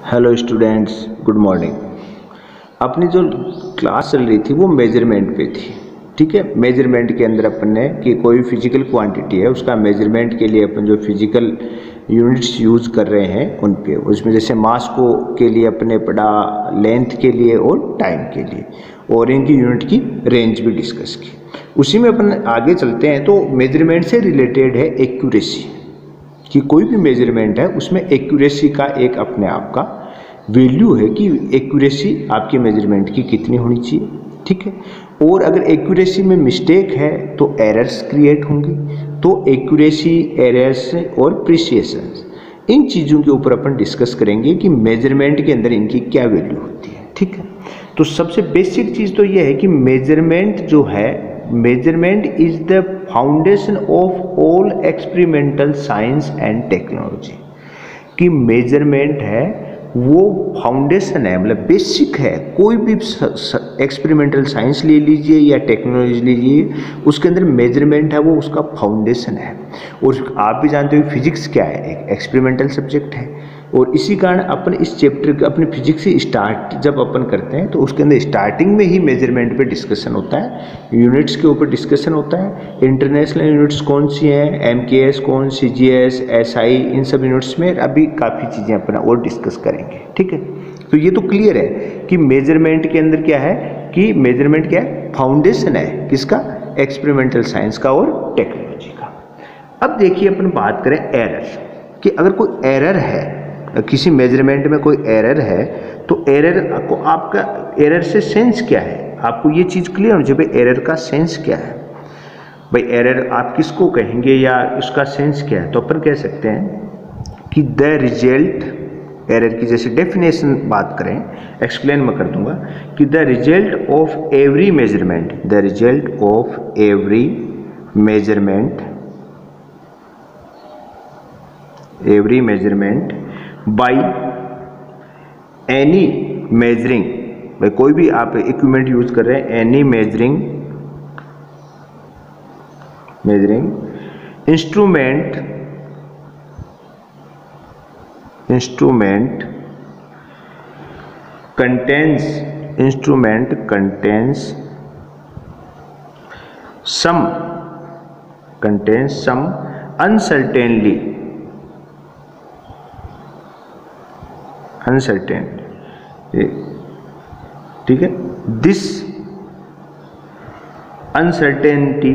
Hello students, good morning. अपनी जो class चल रही थी वो मेजरमेंट पे थी। ठीक है, मेजरमेंट के अंदर अपन ने कि कोई फिजिकल क्वांटिटी है उसका मेजरमेंट के लिए अपन जो फिजिकल यूनिट्स यूज़ कर रहे हैं उन पे, उसमें जैसे मास को के लिए अपने पढ़ा, लेंथ के लिए और टाइम के लिए, और इनकी यूनिट की रेंज भी डिस्कस की। उसी में अपन आगे चलते हैं तो मेजरमेंट से रिलेटेड है एक्यूरेसी, कि कोई भी मेजरमेंट है उसमें एक्यूरेसी का एक अपने आप का वैल्यू है कि एक्यूरेसी आपके मेजरमेंट की कितनी होनी चाहिए। ठीक है, और अगर एक्यूरेसी में मिस्टेक है तो एरर्स क्रिएट होंगी। तो एक्यूरेसी, एरर्स और प्रिसिएशन, इन चीज़ों के ऊपर अपन डिस्कस करेंगे कि मेजरमेंट के अंदर इनकी क्या वैल्यू होती है। ठीक है, तो सबसे बेसिक चीज़ तो यह है कि मेजरमेंट जो है, measurement is the foundation of all experimental science and technology. कि मेजरमेंट है वो फाउंडेशन है, मतलब बेसिक है। कोई भी एक्सपेरिमेंटल साइंस ले लीजिए या टेक्नोलॉजी लीजिए, उसके अंदर मेजरमेंट है वो उसका फाउंडेशन है। और आप भी जानते हो फिजिक्स क्या है, एक एक्सपेरिमेंटल सब्जेक्ट है। और इसी कारण अपन इस चैप्टर अपने फिजिक्स से स्टार्ट जब अपन करते हैं तो उसके अंदर स्टार्टिंग में ही मेजरमेंट पे डिस्कशन होता है, यूनिट्स के ऊपर डिस्कशन होता है। इंटरनेशनल यूनिट्स कौन सी हैं, MKS कौन, CGS, SI, इन सब यूनिट्स में अभी काफ़ी चीज़ें अपन और डिस्कस करेंगे। ठीक है, तो ये तो क्लियर है कि मेजरमेंट के अंदर क्या है, कि मेजरमेंट क्या है, फाउंडेशन है किसका, एक्सपेरिमेंटल साइंस का और टेक्नोलॉजी का। अब देखिए अपन बात करें एरर, कि अगर कोई एरर है, किसी मेजरमेंट में कोई एरर है, तो एरर को आपका एरर से सेंस क्या है, आपको ये चीज़ क्लियर होनी चाहिए भाई एरर का सेंस क्या है। भाई एरर आप किसको कहेंगे या उसका सेंस क्या है, तो अपन कह सकते हैं कि द रिजल्ट, एरर की जैसे डेफिनेशन बात करें, एक्सप्लेन मैं कर दूंगा कि the result of every measurement, the result of every measurement, every measurement by any measuring, भाई कोई भी आप इक्विपमेंट यूज कर रहे हैं, any measuring instrument contains some uncertain, ठीक है, this uncertainty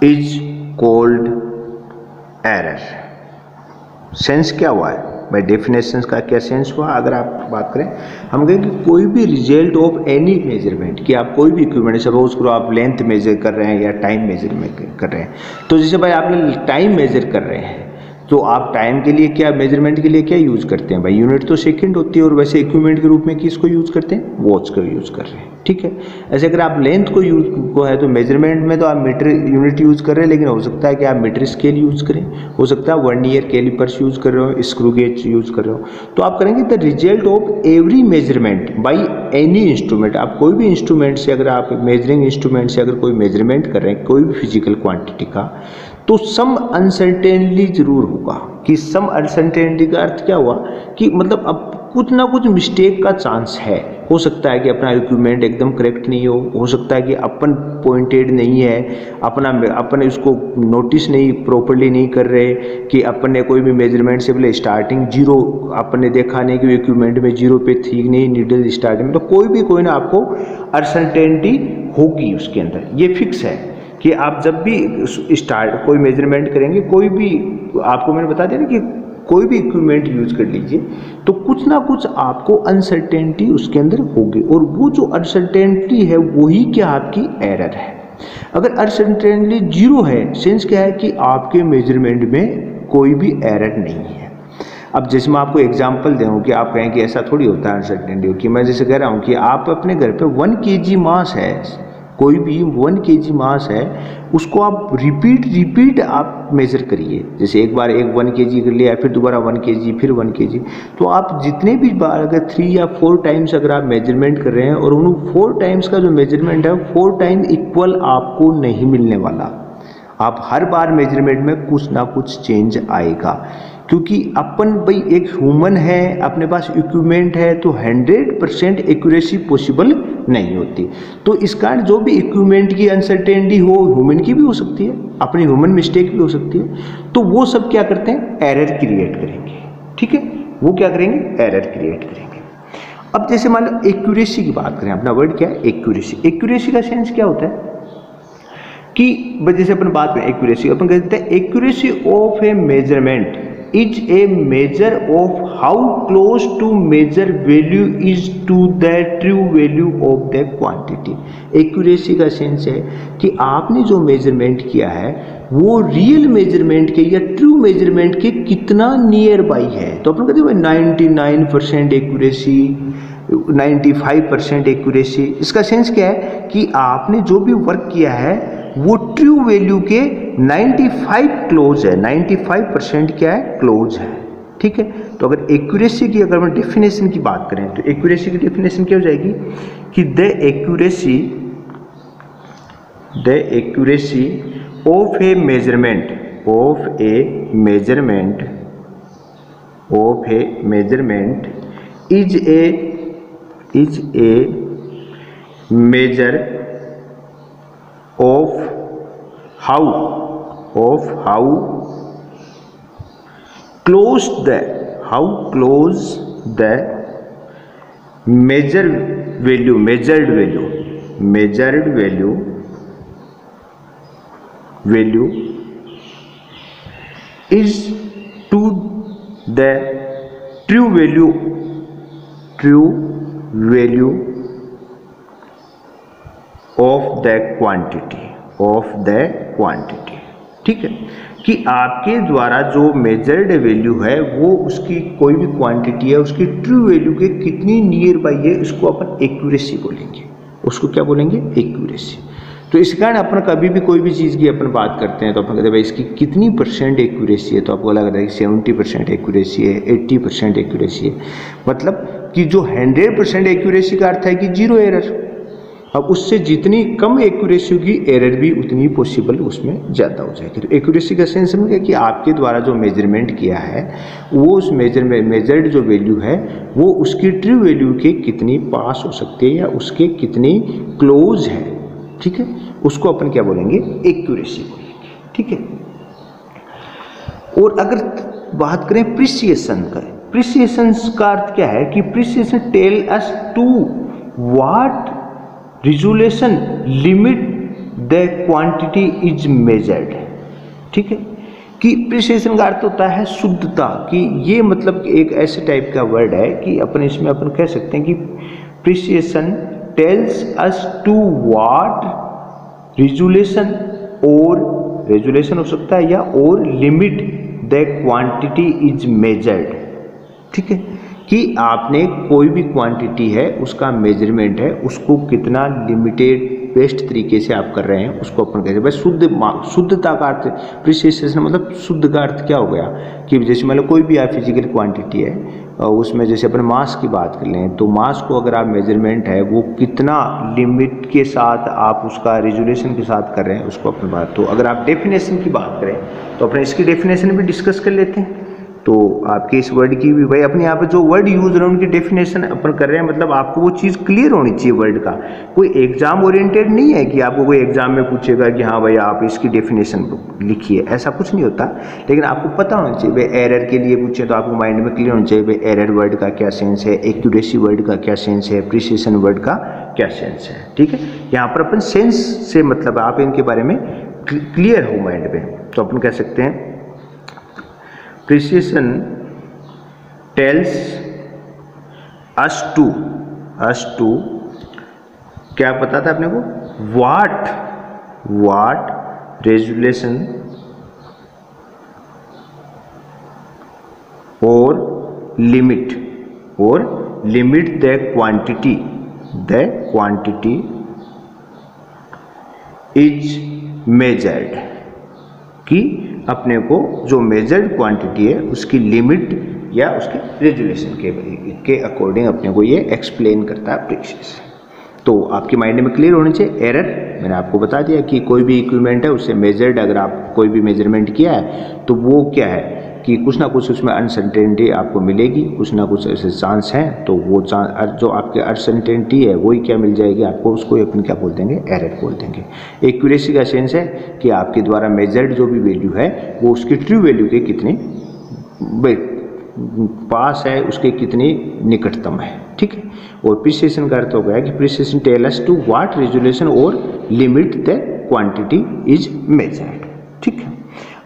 is called error. Sense क्या हुआ है भाई, डेफिनेशन का क्या सेंस हुआ। अगर आप बात करें, हम कहें कि कोई भी रिजल्ट ऑफ एनी मेजरमेंट, कि आप कोई भी इक्विपमेंट, सपोज करो आप लेंथ मेजर कर रहे हैं या टाइम मेजर कर रहे हैं, तो जैसे भाई आपने टाइम मेजर कर रहे हैं तो आप टाइम के लिए क्या, मेजरमेंट के लिए क्या यूज़ करते हैं भाई, यूनिट तो सेकंड होती है, और वैसे इक्विपमेंट के रूप में किसको यूज़ करते हैं, वॉच का यूज़ कर रहे हैं। ठीक है, ऐसे अगर आप लेंथ को यूज को है तो मेजरमेंट में तो आप मीटर यूनिट यूज़ कर रहे हैं, लेकिन हो सकता है कि आप मीटर स्केल यूज़ करें, हो सकता है वर्नियर कैलिपर्स यूज़ कर रहे हो, स्क्रू गेज यूज़ कर रहे हो। तो आप करेंगे the result of every measurement by any instrument. आप कोई भी इंस्ट्रूमेंट से, अगर आप मेजरिंग इंस्ट्रूमेंट से अगर कोई मेजरमेंट कर रहे हैं कोई भी फिजिकल क्वांटिटी का, तो सम अनसर्टेनली जरूर होगा। कि सम अनसर्टेनिटी का अर्थ क्या हुआ, कि मतलब अब कुछ ना कुछ मिस्टेक का चांस है। हो सकता है कि अपना इक्विपमेंट एकदम करेक्ट नहीं हो सकता है कि अपन पॉइंटेड नहीं है, अपन इसको नोटिस नहीं प्रॉपरली नहीं कर रहे, कि अपन ने कोई भी मेजरमेंट से पहले स्टार्टिंग जीरो अपन ने देखा नहीं कि इक्विपमेंट में जीरो पे थी नहीं नीडल स्टार्टिंग, तो कोई ना आपको अनसर्टेनिटी होगी उसके अंदर। ये फिक्स है कि आप जब भी कोई मेजरमेंट करेंगे, कोई भी, आपको मैंने बता दिया ना कि कोई भी इक्विपमेंट यूज कर लीजिए तो कुछ ना कुछ आपको अनसर्टेनिटी उसके अंदर होगी, और वो जो अनसर्टेनिटी है वही क्या आपकी एरर है। अगर अनसर्टेनिटी जीरो है, सेंस क्या है कि आपके मेजरमेंट में कोई भी एरर नहीं है। अब जैसे मैं आपको एग्जांपल दूं कि आप कहें कि ऐसा थोड़ी होता है अनसर्टेनिटी, कि मैं जैसे कह रहा हूं कि आप अपने घर पे 1 kg मास है, कोई भी 1 kg मास है, उसको आप रिपीट आप मेजर करिए। जैसे एक बार 1 kg कर लिया, फिर दोबारा 1 kg, फिर 1 kg, तो आप जितने भी बार, अगर 3 या 4 टाइम्स अगर आप मेजरमेंट कर रहे हैं, और उन 4 टाइम्स का जो मेजरमेंट है 4 टाइम इक्वल आपको नहीं मिलने वाला। आप हर बार मेजरमेंट में कुछ ना कुछ चेंज आएगा, क्योंकि अपन भाई एक ह्यूमन है, अपने पास इक्विपमेंट है, तो 100% एक्यूरेसी पॉसिबल नहीं होती। तो इस कारण जो भी इक्विपमेंट की अनसर्टेनिटी हो, ह्यूमन की भी हो सकती है, अपनी ह्यूमन मिस्टेक भी हो सकती है, तो वो सब क्या करते हैं, एरर क्रिएट करेंगे। ठीक है, वो क्या करेंगे, एरर क्रिएट करेंगे। अब जैसे मान लो एक्यूरेसी की बात करें, अपना वर्ड क्या है, एक्यूरेसी। एक्यूरेसी का सेंस क्या होता है कि जैसे अपन बात करें एक्यूरेसी, अपन कहते हैं accuracy of a measurement is a measure of how close to measure value is to the true value of the quantity. Accuracy का सेंस है कि आपने जो मेजरमेंट किया है वो रियल मेजरमेंट के या ट्रू मेजरमेंट के कितना नियर बाई है। तो अपन कहते हैं 99% एक्यूरेसी, 95% एक्यूरेसी। इसका सेंस क्या है कि आपने जो भी वर्क किया है वो ट्रू वैल्यू के 95 क्लोज है, 95% क्या है, क्लोज है। ठीक है, तो अगर एक्यूरेसी की अगर हम डेफिनेशन की बात करें तो एक्यूरेसी की डेफिनेशन क्या हो जाएगी कि the accuracy of a measurement is a measure of how close the measured value is to the true value of the quantity। ठीक है, कि आपके द्वारा जो मेजर्ड वैल्यू है वो उसकी कोई भी क्वांटिटी है, उसकी ट्रू वैल्यू के कितनी नियर बाई है, इसको अपन एक्यूरेसी बोलेंगे। उसको क्या बोलेंगे, एक्यूरेसी। तो इस कारण अपन कभी भी कोई भी चीज़ की अपन बात करते हैं तो अपन कहते हैं भाई इसकी कितनी परसेंट एक्यूरेसी है, तो आपको लग रहा है कि 70% एक्यूरेसी है, 80% एक्यूरेसी है, मतलब कि जो 100% एक्यूरेसी का अर्थ है कि जीरो एरर। अब उससे जितनी कम एक्यूरेसी होगी एरर भी उतनी पॉसिबल उसमें ज़्यादा हो जाएगी। तो एक्यूरेसी का सेंस समझ गया कि आपके द्वारा जो मेजरमेंट किया है वो उस मेजर्ड जो वैल्यू है वो उसकी ट्रू वैल्यू के कितनी पास हो सकती है या उसके कितनी क्लोज है। ठीक है, उसको अपन क्या बोलेंगे, एक्यूरेसी बोलेंगे। ठीक है, और अगर बात करें प्रिसिएशन का, प्रिसिएशन का अर्थ क्या है कि precision tell us to what resolution limit the quantity is measured. ठीक है, कि प्रिसिएशन का अर्थ होता है शुद्धता, कि ये मतलब एक ऐसे टाइप का वर्ड है कि अपन इसमें अपन कह सकते हैं कि precision tells us to what resolution, और रेजुलेशन हो सकता है या और limit the quantity is measured. ठीक है, कि आपने कोई भी क्वांटिटी है उसका मेजरमेंट है, उसको कितना लिमिटेड बेस्ट तरीके से आप कर रहे हैं उसको अपन कहते हैं भाई शुद्धता का अर्थ। प्रिसिएशन मतलब शुद्ध का अर्थ क्या हो गया कि जैसे मतलब कोई भी आप फिजिकल क्वांटिटी है उसमें जैसे अपन मास की बात कर लें तो मास को अगर आप मेजरमेंट है वो कितना लिमिट के साथ आप उसका रेजुलेशन के साथ कर रहे हैं उसको अपन बात। तो अगर आप डेफिनेशन की बात करें तो अपने इसकी डेफिनेशन भी डिस्कस कर लेते हैं। तो आपके इस वर्ड की भी भाई अपने यहाँ पे जो वर्ड यूज हो रहे हैं उनकी डेफिनेशन अपन कर रहे हैं, मतलब आपको वो चीज़ क्लियर होनी चाहिए। वर्ड का कोई एग्जाम ओरिएंटेड नहीं है कि आपको कोई एग्जाम में पूछेगा कि हाँ भाई आप इसकी डेफिनेशन लिखिए, ऐसा कुछ नहीं होता। लेकिन आपको पता होना चाहिए भाई एरर के लिए पूछे तो आपको माइंड में क्लियर होना चाहिए भाई एरर वर्ड का क्या सेंस है, एक्यूरेसी वर्ड का क्या सेंस है, प्रिसिएशन वर्ड का क्या सेंस है। ठीक है, यहाँ पर अपन सेंस से मतलब आप इनके बारे में क्लियर हो माइंड में, तो अपन कह सकते हैं प्रिसिएशन टेल्स अस टू क्या पता था अपने को, व्हाट रेजुलेशन और limit the quantity is measured, कि अपने को जो मेजर्ड क्वांटिटी है उसकी लिमिट या उसके रेजुलेशन के अकॉर्डिंग अपने को ये एक्सप्लेन करता है प्रिसिएशन। तो आपके माइंड में क्लियर होनी चाहिए एरर मैंने आपको बता दिया कि कोई भी इक्विपमेंट है उससे मेजर्ड, अगर आप कोई भी मेजरमेंट किया है तो वो क्या है कि कुछ ना कुछ उसमें अनसर्टेनिटी आपको मिलेगी, कुछ ना कुछ ऐसे चांस हैं, तो वो जो आपके अनसर्टेनिटी है वही क्या मिल जाएगी आपको, उसको अपन क्या बोल देंगे, एरर बोल देंगे। एक्यूरेसी का सेंस है कि आपके द्वारा मेजर्ड जो भी वैल्यू है वो उसकी ट्रू वैल्यू के कितनी पास है, उसके कितनी निकटतम है, ठीक है। और प्रिसिशन का अर्थ हो गया कि precision tell us to what resolution और limit the quantity is measured, ठीक है।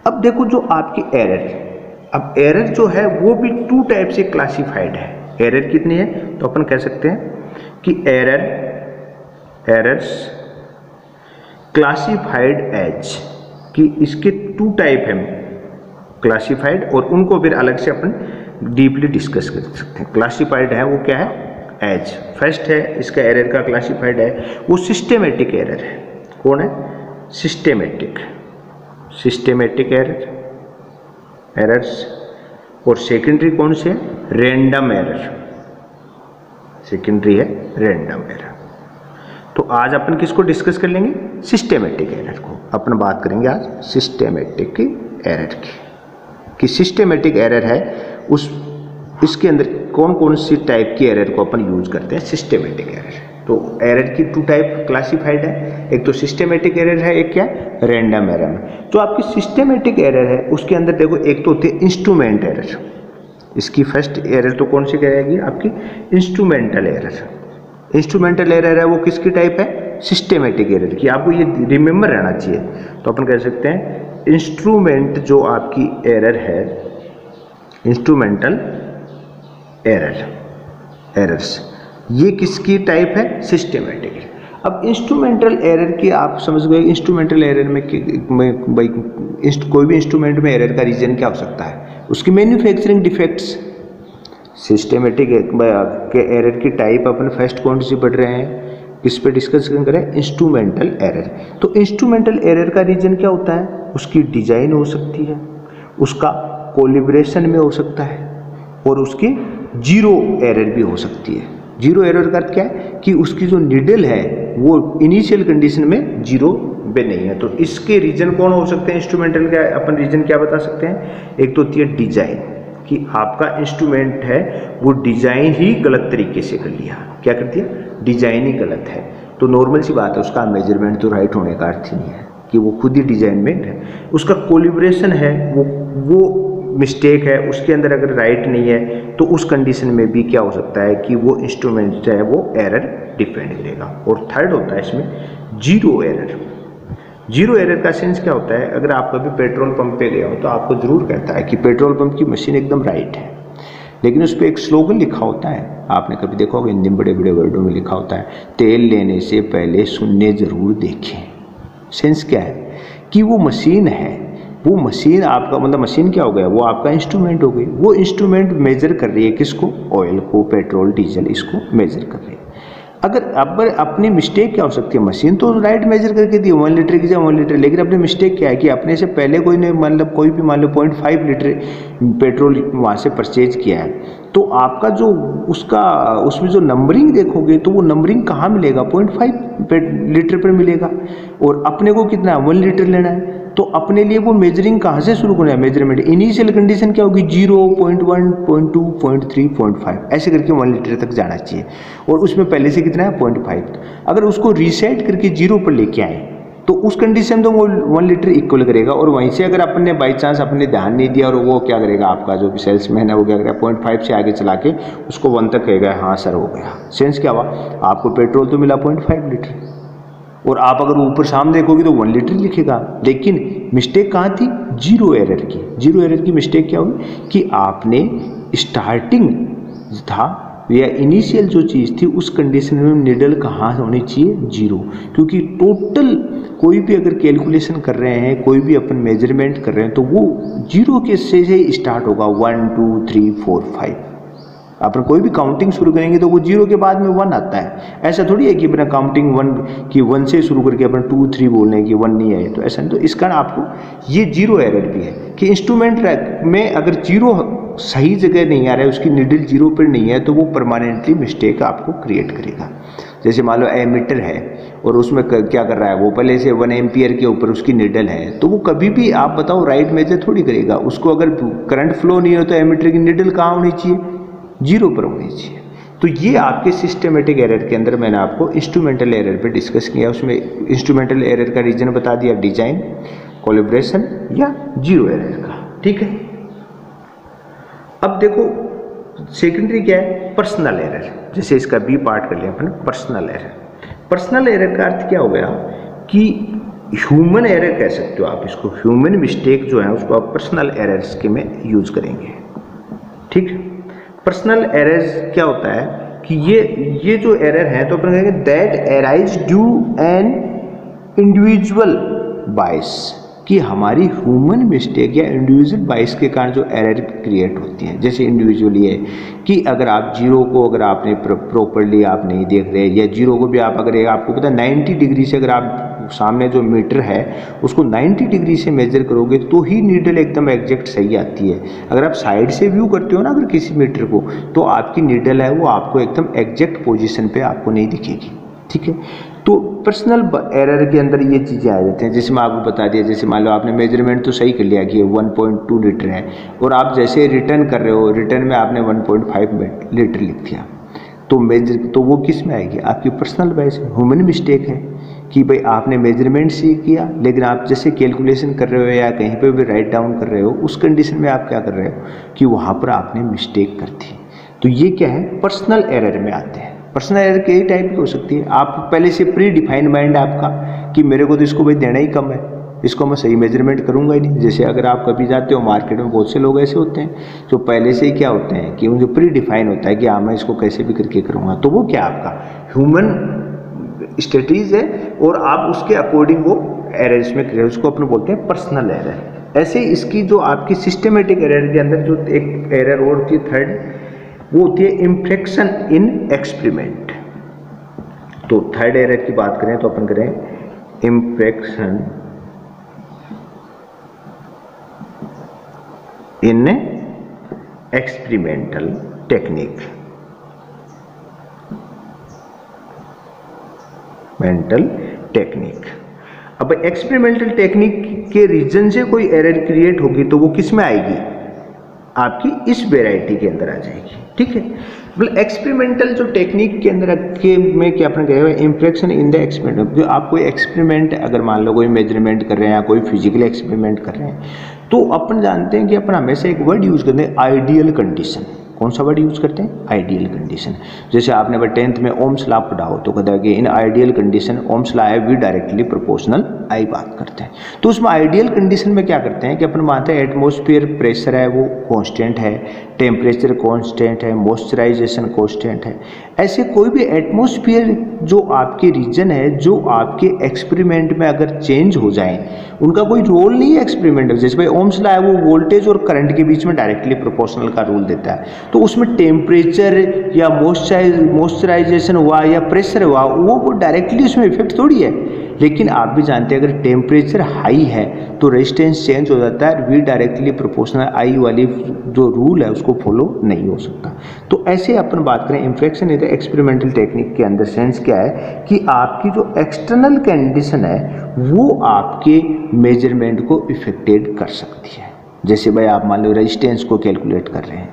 अब देखो जो आपकी एरर है, अब एरर जो है वो भी टू टाइप से क्लासिफाइड है। एरर कितनी है, तो अपन कह सकते हैं कि एरर्स क्लासिफाइड एज, कि इसके टू टाइप हैं क्लासिफाइड, और उनको फिर अलग से अपन डीपली डिस्कस कर सकते हैं। क्लासिफाइड है वो क्या है, एज। फर्स्ट है इसका एरर का क्लासिफाइड है वो सिस्टेमेटिक एरर है। कौन है, सिस्टेमेटिक एरर्स। और सेकेंडरी कौन से, रैंडम एरर, सेकेंडरी है रैंडम एरर। तो आज अपन किसको डिस्कस कर लेंगे, सिस्टेमेटिक एरर को अपन बात करेंगे आज, सिस्टेमेटिक एरर की, कि सिस्टेमेटिक एरर है इसके अंदर कौन कौन सी टाइप की एरर को अपन यूज करते हैं, सिस्टेमेटिक एरर। तो एरर की टू टाइप क्लासिफाइड है, एक तो सिस्टेमेटिक एरर है, एक क्या, रैंडम एरर है। जो आपकी सिस्टेमेटिक एरर है उसके अंदर देखो एक तो होती है इंस्ट्रूमेंट एरर। इसकी फर्स्ट एरर तो कौन सी कहेगी आपकी, इंस्ट्रूमेंटल एरर। इंस्ट्रूमेंटल एरर है वो किसकी टाइप है, सिस्टेमेटिक एरर की। आपको ये रिमेंबर रहना चाहिए। तो अपन कह सकते हैं इंस्ट्रूमेंट जो आपकी एरर है, इंस्ट्रूमेंटल एरर्स, ये किसकी टाइप है, सिस्टेमेटिक। अब इंस्ट्रूमेंटल एरर की आप समझ गए, इंस्ट्रूमेंटल एरर में भाई कोई भी इंस्ट्रूमेंट में एरर का रीजन क्या हो सकता है, उसकी मैन्युफैक्चरिंग डिफेक्ट्स। सिस्टेमेटिक के एरर की टाइप अपन फर्स्ट कौन सी पढ़ रहे हैं, किस पे डिस्कस करें, इंस्ट्रूमेंटल एरर। तो इंस्ट्रूमेंटल एरर का रीजन क्या होता है, उसकी डिजाइन हो सकती है, उसका कोलिब्रेशन में हो सकता है, और उसकी जीरो एरर भी हो सकती है। जीरो एरर का अर्थ क्या है कि उसकी जो नीडल है वो इनिशियल कंडीशन में जीरो पे नहीं है। तो इसके रीजन कौन हो सकते हैं, इंस्ट्रूमेंटल का अपन रीजन क्या बता सकते हैं, एक तो होती है डिजाइन, कि आपका इंस्ट्रूमेंट है वो डिजाइन ही गलत तरीके से कर लिया, क्या कर दिया, डिजाइन ही गलत है। तो नॉर्मल सी बात है, उसका मेजरमेंट तो राइट होने का अर्थ ही नहीं है कि वो खुद ही डिजाइन में है। उसका कोलिब्रेशन है वो मिस्टेक है, उसके अंदर अगर राइट नहीं है तो उस कंडीशन में भी क्या हो सकता है कि वो इंस्ट्रूमेंट जो है वो एरर डिपेंड करेगा। और थर्ड होता है इसमें जीरो एरर। जीरो एरर का सेंस क्या होता है, अगर आप कभी पेट्रोल पंप पे गए हो तो आपको जरूर कहता है कि पेट्रोल पंप की मशीन एकदम राइट है, लेकिन उस पर एक स्लोगन लिखा होता है, आपने कभी देखा होगा हिंदी में बड़े बड़े वर्डों में लिखा होता है, तेल लेने से पहले शून्य जरूर देखें। सेंस क्या है कि वो मशीन है, वो मशीन आपका मतलब मशीन क्या हो गया, वो आपका इंस्ट्रूमेंट हो गई। वो इंस्ट्रूमेंट मेजर कर रही है किसको, ऑयल को, पेट्रोल डीजल, इसको मेजर कर रही है। अगर अपनी मिस्टेक क्या हो सकती है, मशीन तो राइट मेजर करके दी 1 लीटर की जगह 1 लीटर, लेकिन अपनी मिस्टेक क्या है कि अपने से पहले कोई ने मतलब कोई भी मान लो 0.5 लीटर पेट्रोल वहाँ से परचेज किया है, तो आपका जो उसमें जो नंबरिंग देखोगे तो वो नंबरिंग कहाँ मिलेगा, 0.5 लीटर पर मिलेगा, और अपने को कितना 1 लीटर लेना है। तो अपने लिए वो मेजरिंग कहाँ से शुरू करना है, मेजरमेंट इनिशियल कंडीशन क्या होगी, 0, 0.1, 0.2, 0.3, 0.5 ऐसे करके 1 लीटर तक जाना चाहिए, और उसमें पहले से कितना है 0.5। अगर उसको रीसेट करके 0 पर लेके आए तो उस कंडीशन तो वो 1 लीटर इक्वल करेगा। और वहीं से अगर अपन ने बाई चांस अपने ध्यान नहीं दिया और वो क्या करेगा, आपका जो भी सेल्समैन है वो क्या करेगा, 0.5 से आगे चला के उसको 1 तक कहेगा, हाँ सर हो गया। सेंस क्या हुआ, आपको पेट्रोल तो मिला 0.5 लीटर, और आप अगर ऊपर सामने देखोगे तो 1 लीटर लिखेगा, लेकिन मिस्टेक कहाँ थी, जीरो एरर की। जीरो एरर की मिस्टेक क्या हुई कि आपने स्टार्टिंग था या इनिशियल जो चीज़ थी उस कंडीशन में निडल कहाँ होनी चाहिए, 0, क्योंकि टोटल कोई भी अगर कैलकुलेशन कर रहे हैं, कोई भी अपन मेजरमेंट कर रहे हैं तो वो 0 के से ही स्टार्ट होगा, 1, 2, 3, 4, 5। अपन कोई भी काउंटिंग शुरू करेंगे तो वो 0 के बाद में 1 आता है। ऐसा थोड़ी है कि अपना काउंटिंग 1 से शुरू करके अपन 2, 3 बोल रहे हैं कि 1 नहीं आए, तो ऐसा नहीं। तो इस कारण आपको ये जीरो एरर भी है कि इंस्ट्रूमेंट में अगर 0 सही जगह नहीं आ रहा है, उसकी निडल 0 पर नहीं है, तो वो परमानेंटली मिस्टेक आपको क्रिएट करेगा। जैसे मान लो एमीटर है और उसमें क्या कर रहा है वो, पहले से 1 एम्पियर के ऊपर उसकी नीडल है, तो वो कभी भी आप बताओ राइट मेजर थोड़ी करेगा। उसको अगर करंट फ्लो नहीं हो तो एमीटर की नीडल कहाँ होनी चाहिए, 0 पर होनी चाहिए। तो ये आपके सिस्टमेटिक एरर के अंदर मैंने आपको इंस्ट्रूमेंटल एरर पे डिस्कस किया। उसमें इंस्ट्रूमेंटल एरर का रीजन बता दिया, डिजाइन, कोलैबोरेशन या जीरो एरर का, ठीक है। अब देखो सेकेंडरी क्या है, पर्सनल एरर। जैसे इसका बी पार्ट कर लिया अपन, पर्सनल एरर। पर्सनल एरर का अर्थ क्या हो गया कि ह्यूमन एरर कह सकते हो आप इसको, ह्यूमन मिस्टेक जो है उसको आप पर्सनल एरर्स के में यूज करेंगे, ठीक है। पर्सनल एरर्स क्या होता है कि ये जो एरर है तो अपन कहेंगे that arise due an individual बाइस, कि हमारी ह्यूमन मिस्टेक या इंडिविजुअल बाइस के कारण जो एरर क्रिएट होती है। जैसे इंडिविजुअल ये कि अगर आप जीरो को अगर आपने प्रॉपरली आप नहीं देख रहे, या जीरो को भी आप अगर आपको पता है 90 डिग्री से अगर आप सामने जो मीटर है उसको 90 डिग्री से मेजर करोगे तो ही नीडल एकदम एग्जैक्ट सही आती है। अगर आप साइड से व्यू करते हो ना अगर किसी मीटर को, तो आपकी नीडल है वो आपको एकदम एग्जैक्ट पोजीशन पे आपको नहीं दिखेगी, ठीक है। तो पर्सनल एरर के अंदर ये चीज़ें आ जाती हैं। जैसे मैं आपको बता दिया, जैसे मान लो आपने मेजरमेंट तो सही कर लिया कि 1.2 लीटर है, और आप जैसे रिटर्न कर रहे हो, रिटर्न में आपने 1.5 लीटर लिख दिया, तो वो किस में आएगी, आपकी पर्सनल बाइस, ह्यूमन मिस्टेक है कि भाई आपने मेजरमेंट से किया, लेकिन आप जैसे कैलकुलेशन कर रहे हो या कहीं पे भी राइट डाउन कर रहे हो, उस कंडीशन में आप क्या कर रहे हो कि वहाँ पर आपने मिस्टेक कर दी। तो ये क्या है, पर्सनल एरर में आते हैं। पर्सनल एरर कई टाइप की हो सकती है। आप पहले से प्री डिफाइंड माइंड आपका कि मेरे को तो इसको भाई देना ही कम है, इसको मैं सही मेजरमेंट करूंगा ही नहीं। जैसे अगर आप कभी जाते हो मार्केट में, बहुत से लोग ऐसे होते हैं जो पहले से ही क्या होते हैं कि उनको प्री डिफाइन होता है कि हाँ मैं इसको कैसे भी करके करूँगा। तो वो क्या आपका ह्यूमन स्ट्रेटजीज है और आप उसके अकॉर्डिंग वो एरर्स में क्रिएट, उसको अपन बोलते हैं पर्सनल एरर। ऐसे इसकी जो आपकी सिस्टमेटिक एरर के अंदर जो एक एरर और होती है थर्ड, वो होती है इम्परफेक्शन इन एक्सपेरिमेंट। तो थर्ड एरर की बात करें तो अपन करें imperfection in experimental technique, mental technique. अब एक्सपेरिमेंटल टेक्निक के रीजन से कोई एरर क्रिएट होगी तो वो किस में आएगी, आपकी इस वेराइटी के अंदर आ जाएगी, ठीक है। मतलब एक्सपेरिमेंटल जो टेक्निक के अंदर के में क्या अपन कह रहे हैं, इम्प्रेक्शन इन द एक्सपेरिमेंट। जो आप कोई एक्सपेरिमेंट अगर मान लो कोई मेजरमेंट कर रहे हैं या कोई फिजिकल एक्सपेरिमेंट कर रहे हैं, तो अपन जानते हैं कि अपन हमेशा एक वर्ड यूज करते हैं, आइडियल कंडीशन। कौन सा वर्ड यूज करते हैं, आइडियल कंडीशन। जैसे आपने अगर 10th में ओम्स लॉ पढ़ा हो तो कहता है कि in ideal condition Ohm's law है वी डायरेक्टली प्रोपोर्शनल आई बात करते हैं। तो उसमें आइडियल कंडीशन में क्या करते हैं कि अपन मानते हैं एटमॉस्फेयर प्रेशर है वो कांस्टेंट है, टेम्परेचर कांस्टेंट है, मॉइस्चराइजेशन कांस्टेंट है। ऐसे कोई भी एटमॉस्फेयर जो आपके रीजन है जो आपके एक्सपेरिमेंट में अगर चेंज हो जाए, उनका कोई रोल नहीं है एक्सपेरिमेंट में। जैसे भाई ओम्स लॉ है वो वोल्टेज और करंट के बीच में डायरेक्टली प्रोपोर्शनल का रूल देता है, तो उसमें टेम्परेचर या मॉइस्चराइजेशन हुआ या प्रेशर हुआ वो डायरेक्टली उसमें इफेक्ट थोड़ी है। लेकिन आप भी जानते हैं अगर टेम्परेचर हाई है तो रेजिस्टेंस चेंज हो जाता है, वी डायरेक्टली प्रोपोर्शनल आई वाली जो रूल है उसको फॉलो नहीं हो सकता। तो ऐसे अपन बात करें इम्प्रेक्शन इन द एक्सपेरिमेंटल टेक्निक के अंदर सेंस क्या है कि आपकी जो एक्सटर्नल कंडीशन है वो आपके मेजरमेंट को इफेक्टेड कर सकती है। जैसे भाई आप मान लो रेजिस्टेंस को कैलकुलेट कर रहे हैं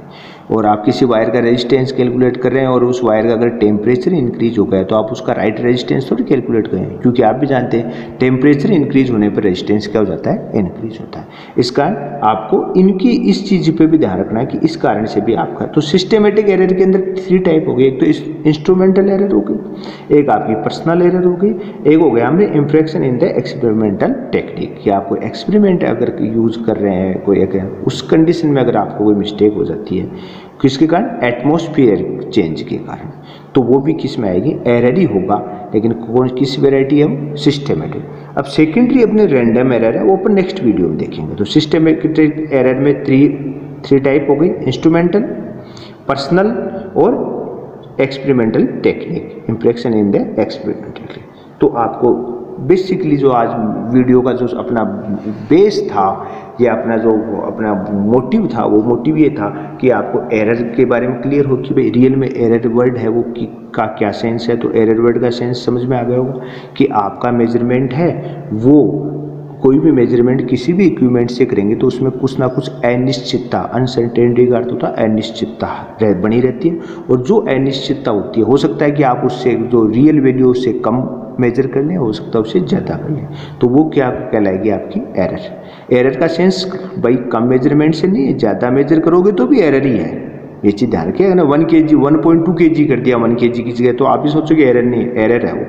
और आप किसी वायर का रेजिस्टेंस कैलकुलेट कर रहे हैं और उस वायर का अगर टेम्परेचर इंक्रीज हो गया तो आप उसका राइट रेजिस्टेंस थोड़ी कैलकुलेट करें, क्योंकि आप भी जानते हैं टेम्परेचर इंक्रीज होने पर रेजिस्टेंस क्या हो जाता है, इंक्रीज होता है। इस कारण आपको इनकी इस चीज़ पे भी ध्यान रखना है कि इस कारण से भी आपका। तो सिस्टमेटिक एरर के अंदर 3 टाइप हो गई, एक तो इंस्ट्रूमेंटल एरर हो गई, एक आपकी पर्सनल एरर हो गई, एक हो गया हमने इम्प्रेक्शन इन द एक्सपेरिमेंटल टेक्निक कि आप कोई एक्सपेरिमेंट अगर यूज कर रहे हैं कोई एक उस कंडीशन में अगर आपको कोई मिस्टेक हो जाती है किसके कारण, एटमॉस्फेयर चेंज के कारण, तो वो भी किस में आएगी, एरर ही होगा। लेकिन कौन किस वेराइटी है वो, सिस्टमेटिक। अब सेकेंडरी अपने रैंडम एरर है वो अपन नेक्स्ट वीडियो में देखेंगे। तो सिस्टमेटिक एरर में 3 टाइप हो गई, इंस्ट्रूमेंटल, पर्सनल और experimental technique, imprecision in the experimental technique. तो आपको बेसिकली जो आज वीडियो का जो अपना बेस था या अपना जो अपना मोटिव था, वो मोटिव ये था कि आपको एरर के बारे में क्लियर हो कि भाई रियल में एरर वर्ड है वो का क्या सेंस है। तो एरर वर्ड का सेंस समझ में आ गया होगा कि आपका मेजरमेंट है वो, कोई भी मेजरमेंट किसी भी इक्विपमेंट से करेंगे तो उसमें कुछ ना कुछ अनिश्चितता, अनसर्टेनिटी का अर्थ होता है अनिश्चितता बनी रहती है। और जो अनिश्चितता होती है, हो सकता है कि आप उससे जो रियल वैल्यू उससे कम मेजर कर लें, हो सकता है उससे ज़्यादा कर लें, तो वो क्या कहलाएगी आपकी एरर। एरर का सेंस भाई कम मेजरमेंट से नहीं है, ज़्यादा मेजर करोगे तो भी एरर ही है, ये चीज़ ध्यान रखिएगा ना। 1 kg 1.2 kg कर दिया 1 kg की जगह, तो आप ही सोचोगे एरर नहीं है, एरर है वो।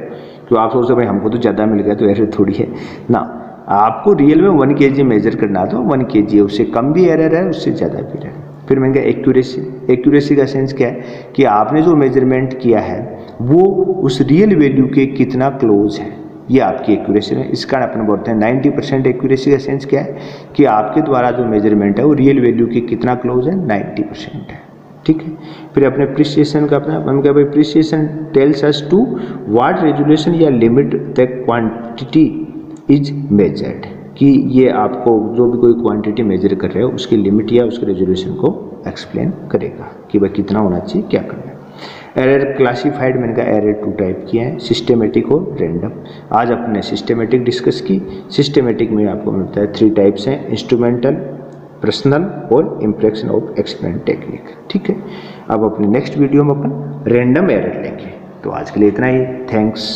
तो आप सोचते भाई हमको तो ज़्यादा मिल गया तो एरर थोड़ी है ना। आपको रियल में 1 kg मेजर करना तो 1 kg है, उससे कम भी एरर है, उससे ज़्यादा भी एरर है। फिर मैंने कहा एक्यूरेसी। एक्यूरेसी का सेंस क्या है कि आपने जो मेजरमेंट किया है वो उस रियल वैल्यू के कितना क्लोज है, ये आपकी एक्यूरेसी है। इस कारण अपन बोलते हैं 90% एक्यूरेसी का सेंस क्या है कि आपके द्वारा जो मेजरमेंट है वो रियल वैल्यू के कितना क्लोज है, 90% है। ठीक है। फिर अपने प्रिसिएशन का अपना हम क्या भाई, precision tells us to what resolution या limit the quantity is measured, कि ये आपको जो भी कोई क्वांटिटी मेजर कर रहे हो उसकी लिमिट या उसके रेजोल्यूशन को एक्सप्लेन करेगा कि भाई कितना होना चाहिए, क्या करना है। एरर क्लासिफाइड मैंने कहा एरर 2 टाइप किए हैं, सिस्टेमेटिक और रैंडम। आज अपने सिस्टेमेटिक डिस्कस की। सिस्टेमेटिक में आपको मिलता है 3 टाइप्स हैं, इंस्ट्रूमेंटल, पर्सनल और इम्प्रेशन ऑफ एक्सपेरिमेंट टेक्निक। ठीक है। अब अपने नेक्स्ट वीडियो में अपन रैंडम एरर लेंगे। तो आज के लिए इतना ही, थैंक्स।